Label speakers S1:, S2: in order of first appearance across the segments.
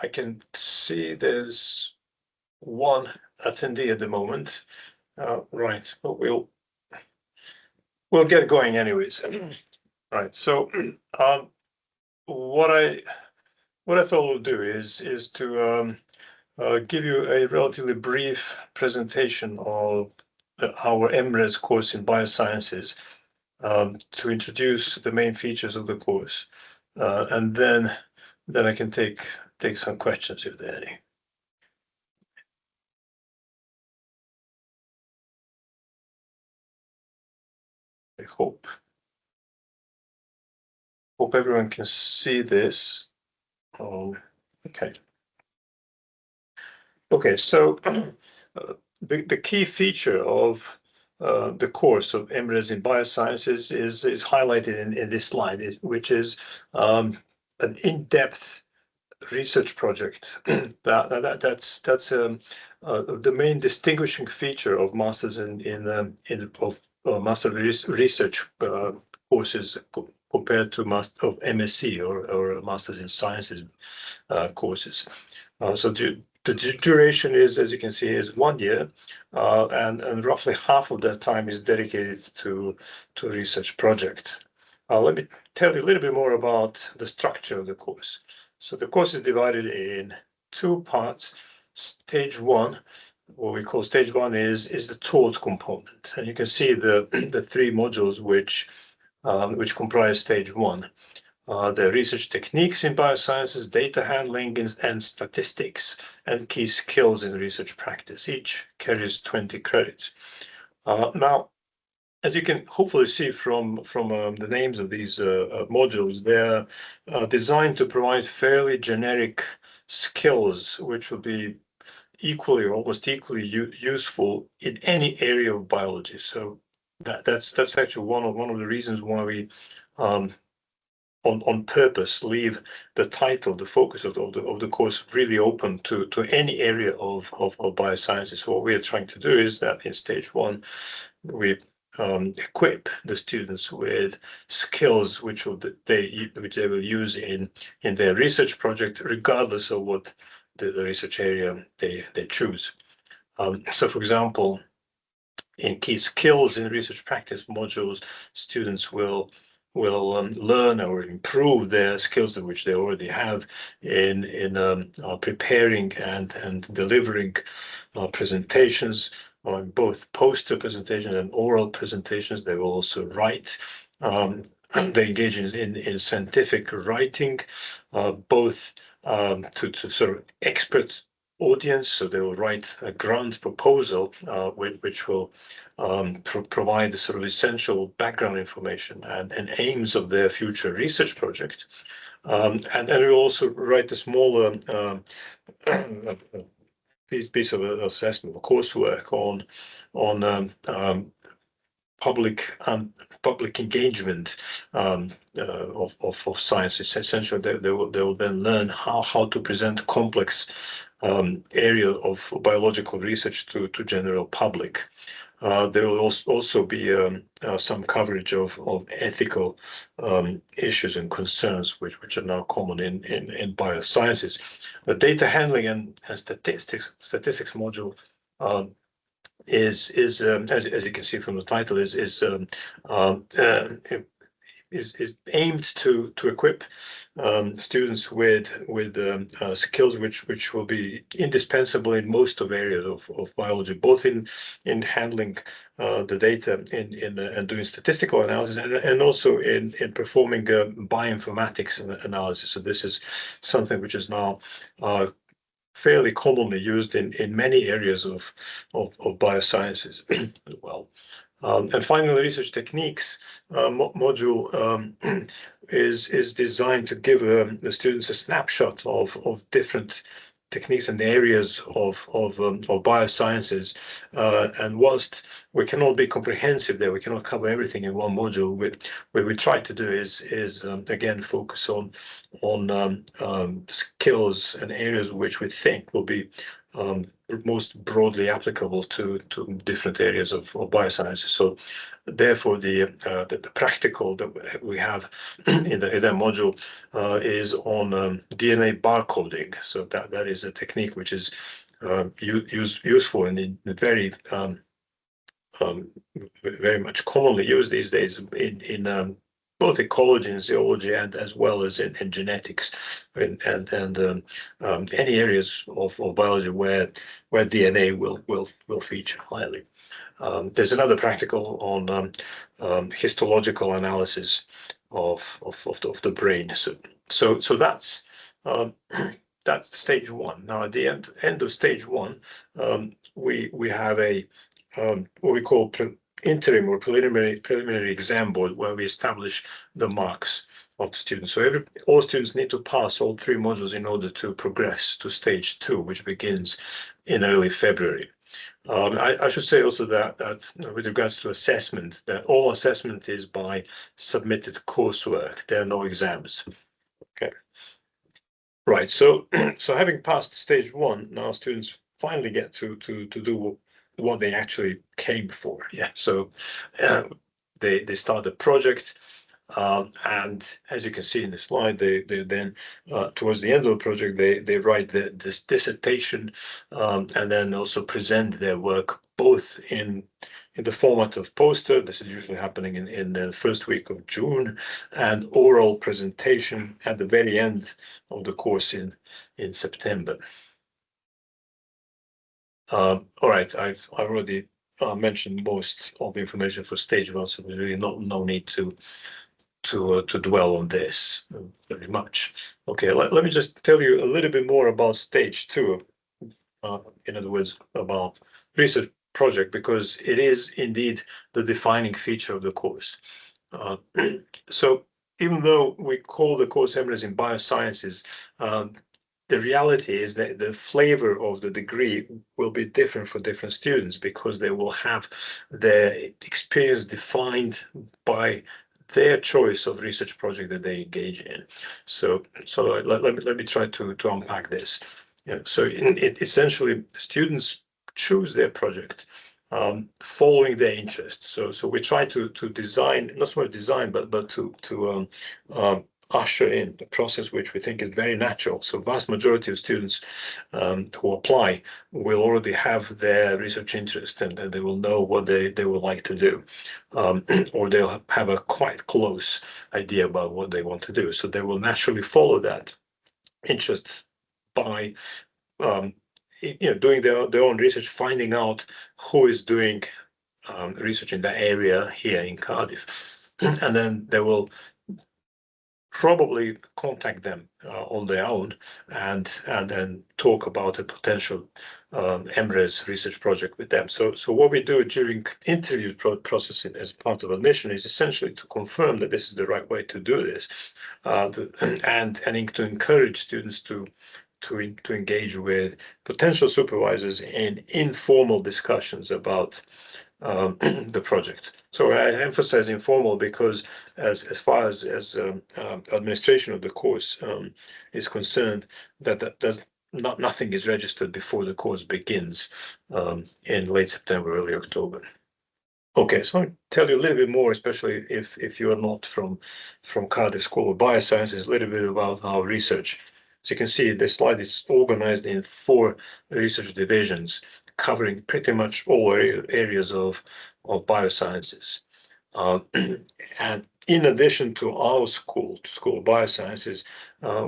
S1: I can see there's one attendee at the moment. Right, but we'll get going anyways. Right. So what I thought we'll do is to give you a relatively brief presentation of our MRes course in Biosciences, to introduce the main features of the course, and then I can take some questions if there are any. I hope everyone can see this. Okay. Okay, so the key feature of the course of MRes in Biosciences is highlighted in this slide, which is an in-depth research project. That's the main distinguishing feature of masters master research courses compared to master of MSc or masters in sciences courses. So the duration is, as you can see, is 1 year, and roughly half of that time is dedicated to a research project. Let me tell you a little bit more about the structure of the course. So the course is divided in 2 parts. Stage 1, what we call stage 1, is the taught component, and you can see the 3 modules which comprise stage 1. The research techniques in biosciences, data handling and statistics, and key skills in research practice. Each carries 20 credits. Now, as you can hopefully see from the names of these modules, they're designed to provide fairly generic skills, which will be equally or almost equally useful in any area of biology. So that's actually one of the reasons why we on purpose leave the title, the focus of the course really open to any area of biosciences. So what we are trying to do is that in stage 1, we equip the students with skills which they will use in their research project, regardless of what the research area they choose. So, for example, in key skills in research practice modules, students will learn or improve their skills which they already have in preparing and delivering presentations, both poster presentations and oral presentations. They will also write. They engage in scientific writing, both to sort of expert audience, so they will write a grant proposal which will provide the sort of essential background information and aims of their future research project, and we will also write a smaller piece of assessment or coursework on public engagement of science. It's essentially they will then learn how to present complex area of biological research to general public. There will also be some coverage of ethical issues and concerns which are now common in biosciences. The data handling and statistics module is as you can see from the title is aimed to equip students with skills which will be indispensable in most of areas of biology, both in handling the data and doing statistical analysis, and also in performing bioinformatics analysis. So this is something which is now fairly commonly used in many areas of biosciences as well. And finally, research techniques module is designed to give the students a snapshot of different techniques and areas of biosciences. And whilst we cannot be comprehensive there, we cannot cover everything in one module. What we try to do is again focus on skills and areas which we think will be most broadly applicable to different areas of biosciences. So therefore, the practical that we have in that module is on DNA barcoding. So that is a technique which is useful and very very much commonly used these days in both ecology and zoology, and as well as in genetics and any areas of biology where DNA will feature highly. There's another practical on histological analysis of the brain. So that's that's stage one. Now at the end of stage one, we have a what we call interim or preliminary exam board, where we establish the marks of the students. So all students need to pass all 3 modules in order to progress to stage 2, which begins in early February. I should say also that with regards to assessment, that all assessment is by submitted coursework. There are no exams. Okay. Right. So having passed stage 1, now students finally get to do what they actually came for. Yeah. So they start the project. And as you can see in the slide, they then towards the end of the project, they write this dissertation, and then also present their work both in the format of poster. This is usually happening in the first week of June, and oral presentation at the very end of the course in September. All right, I've already mentioned most of the information for stage 1, so there's really no need to dwell on this very much. Okay, let me just tell you a little bit more about stage 2. In other words, about research project, because it is indeed the defining feature of the course. So even though we call the course MRes in Biosciences, the reality is that the flavor of the degree will be different for different students, because they will have their experience defined by their choice of research project that they engage in. So let me try to unpack this. Yeah, so essentially, students choose their project following their interest. So we try to design, not so much design, but to usher in the process which we think is very natural. So vast majority of students who apply will already have their research interest, and they will know what they would like to do, or they'll have a quite close idea about what they want to do. So they will naturally follow that interest by doing their own research, finding out who is doing research in that area here in Cardiff, and then they will probably contact them on their own and then talk about a potential MRes research project with them. So what we do during interview processing as part of admission is essentially to confirm that this is the right way to do this, and to encourage students to engage with potential supervisors in informal discussions about the project. So I emphasize informal because as far as administration of the course is concerned, that does nothing is registered before the course begins in late September, early October. Okay, so I'll tell you a little bit more, especially if you are not from Cardiff School of Biosciences, a little bit about our research. As you can see, this slide is organized in 4 research divisions, covering pretty much all areas of biosciences. And in addition to our School of Biosciences,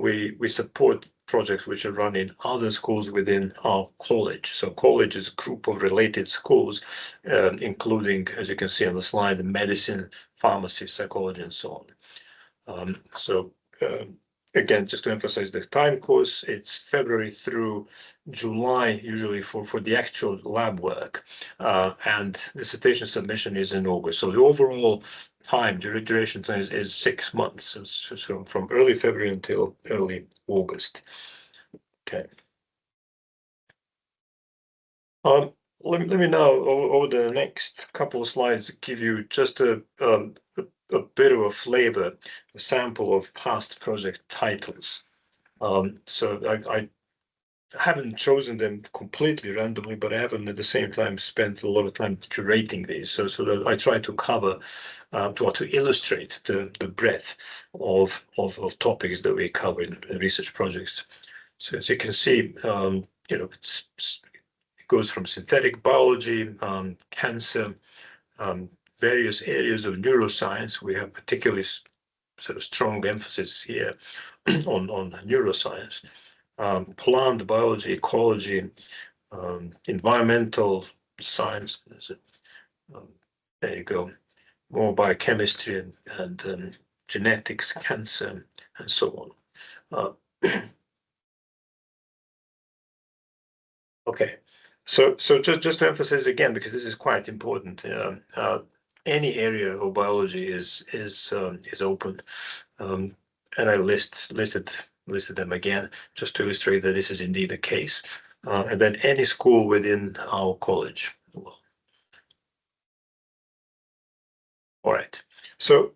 S1: we support projects which are run in other schools within our college. So college is a group of related schools, including, as you can see on the slide, medicine, pharmacy, psychology, and so on. Again, just to emphasize the time course, it's February through July, usually for the actual lab work, and dissertation submission is in August. So the overall duration time is 6 months, so from early February until early August. Okay. Let me now, over the next couple of slides, give you just a bit of a flavor, a sample of past project titles. So I haven't chosen them completely randomly, but I haven't at the same time spent a lot of time curating these. So that I try to cover, to illustrate the breadth of topics that we cover in research projects. So as you can see, it goes from synthetic biology, cancer, various areas of neuroscience. We have particularly sort of strong emphasis here on neuroscience, plant biology, ecology, environmental science. There you go. More biochemistry and genetics, cancer, and so on. Okay, so just to emphasize again, because this is quite important. Any area of biology is open, and I listed them again just to illustrate that this is indeed the case. And then any school within our college. All right. So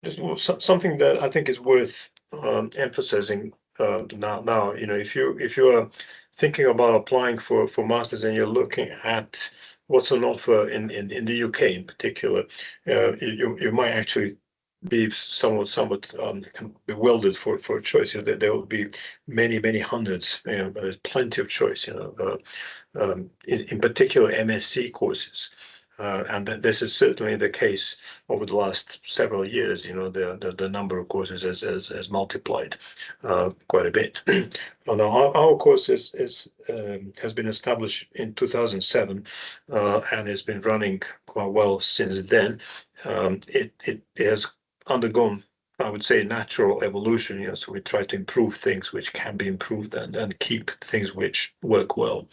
S1: just something that I think is worth emphasizing now. If you are thinking about applying for masters and you're looking at what's on offer in the UK in particular, you might actually be somewhat bewildered for a choice. There will be many hundreds. There's plenty of choice. In particular MSc courses. And this is certainly the case over the last several years. The number of courses has multiplied quite a bit. Now, our course has been established in 2007 and has been running quite well since then. It has undergone, I would say, natural evolution. So we try to improve things which can be improved and keep things which work well.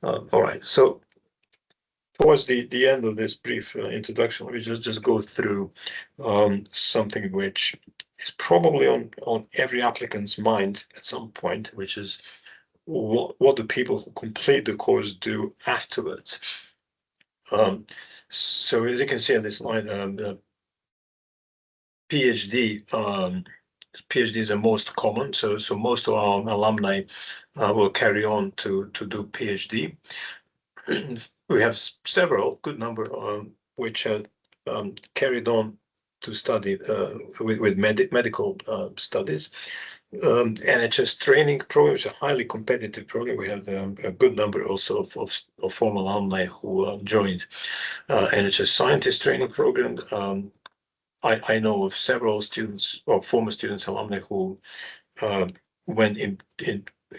S1: All right, so towards the end of this brief introduction, let me just go through something which is probably on every applicant's mind at some point, which is what do people who complete the course do afterwards? So as you can see on this slide, PhDs are most common. So most of our alumni will carry on to do PhD. We have several, good number, which are carried on to study with medical studies. NHS training program is a highly competitive program. We have a good number also of former alumni who joined NHS scientist training program. I know of several students or former students, alumni who went in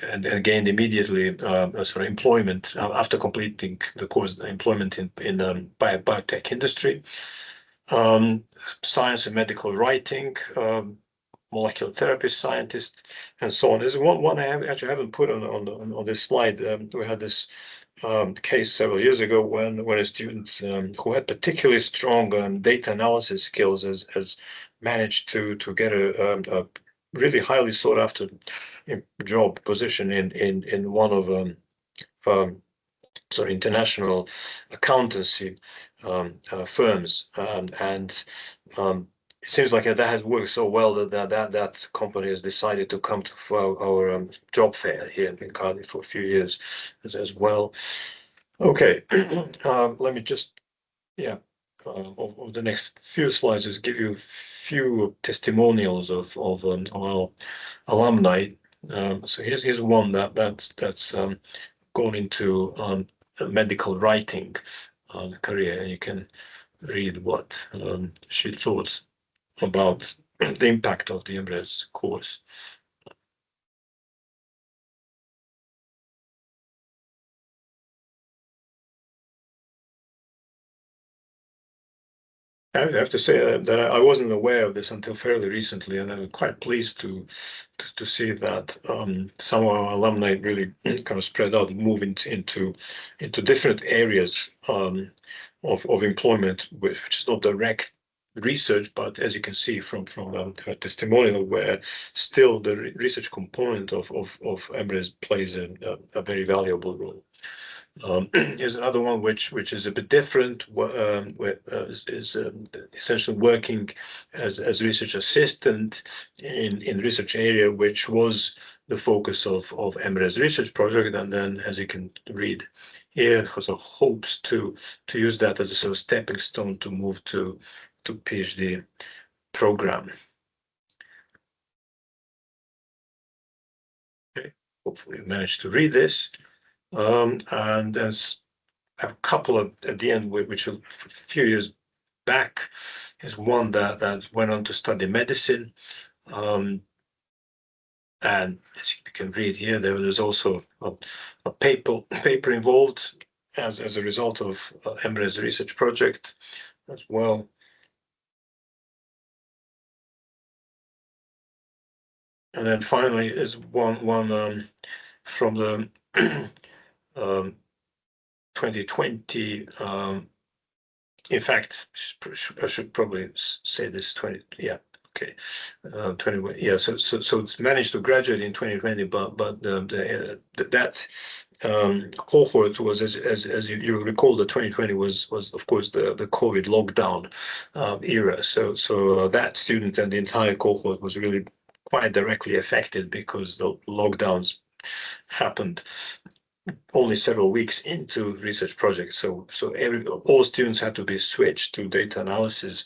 S1: and gained immediately sort of employment after completing the course, employment in biotech industry, science and medical writing, molecular therapy scientist, and so on. There's one I actually haven't put on this slide. We had this case several years ago when a student who had particularly strong data analysis skills has managed to get a really highly sought after job position in one of international accountancy firms, and it seems like that has worked so well that company has decided to come to our job fair here in Cardiff for a few years as well. Okay, let me just over the next few slides just give you a few testimonials of our alumni. So here's one that's gone into medical writing career, and you can read what she thought about the impact of the MRes course. I have to say that I wasn't aware of this until fairly recently, and I'm quite pleased to see that some of our alumni really kind of spread out, move into different areas of employment, which is not direct research, but as you can see from her testimonial, where still the research component of MRes plays a very valuable role. Here's another one which is a bit different, is essentially working as research assistant in research area which was the focus of MRes research project, and then, as you can read here, also hopes to use that as a sort of stepping stone to move to PhD program. Okay, hopefully you managed to read this. And there's a couple at the end, which a few years back, is one that went on to study medicine. And as you can read here, there's also a paper involved as a result of MRes research project as well. And then finally is one from the 2020. In fact, I should probably say this 20. Yeah. Okay, 21. Yeah, so it's managed to graduate in 2020, but that cohort was, as you recall, the 2020 was of course the COVID lockdown era. So that student and the entire cohort was really quite directly affected because the lockdowns happened only several weeks into research projects. So all students had to be switched to data analysis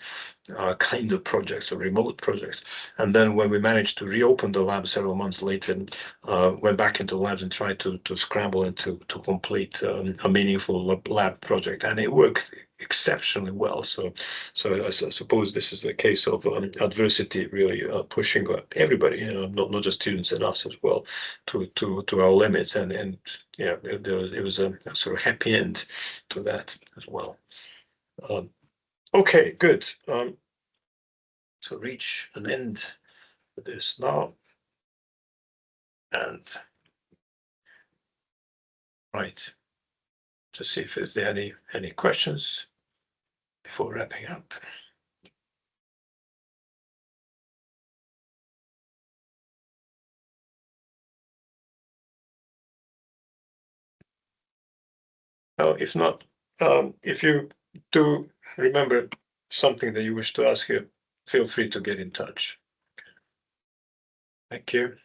S1: kind of projects or remote projects. And then when we managed to reopen the lab several months later, went back into labs and tried to scramble and to complete a meaningful lab project, and it worked exceptionally well. So I suppose this is a case of adversity really pushing everybody, not just students and us as well, to our limits, and yeah, it was a sort of happy end to that as well. Okay, good. So reach an end with this now, and right, to see if there are any questions before wrapping up. If not, if you do remember something that you wish to ask here, feel free to get in touch. Thank you.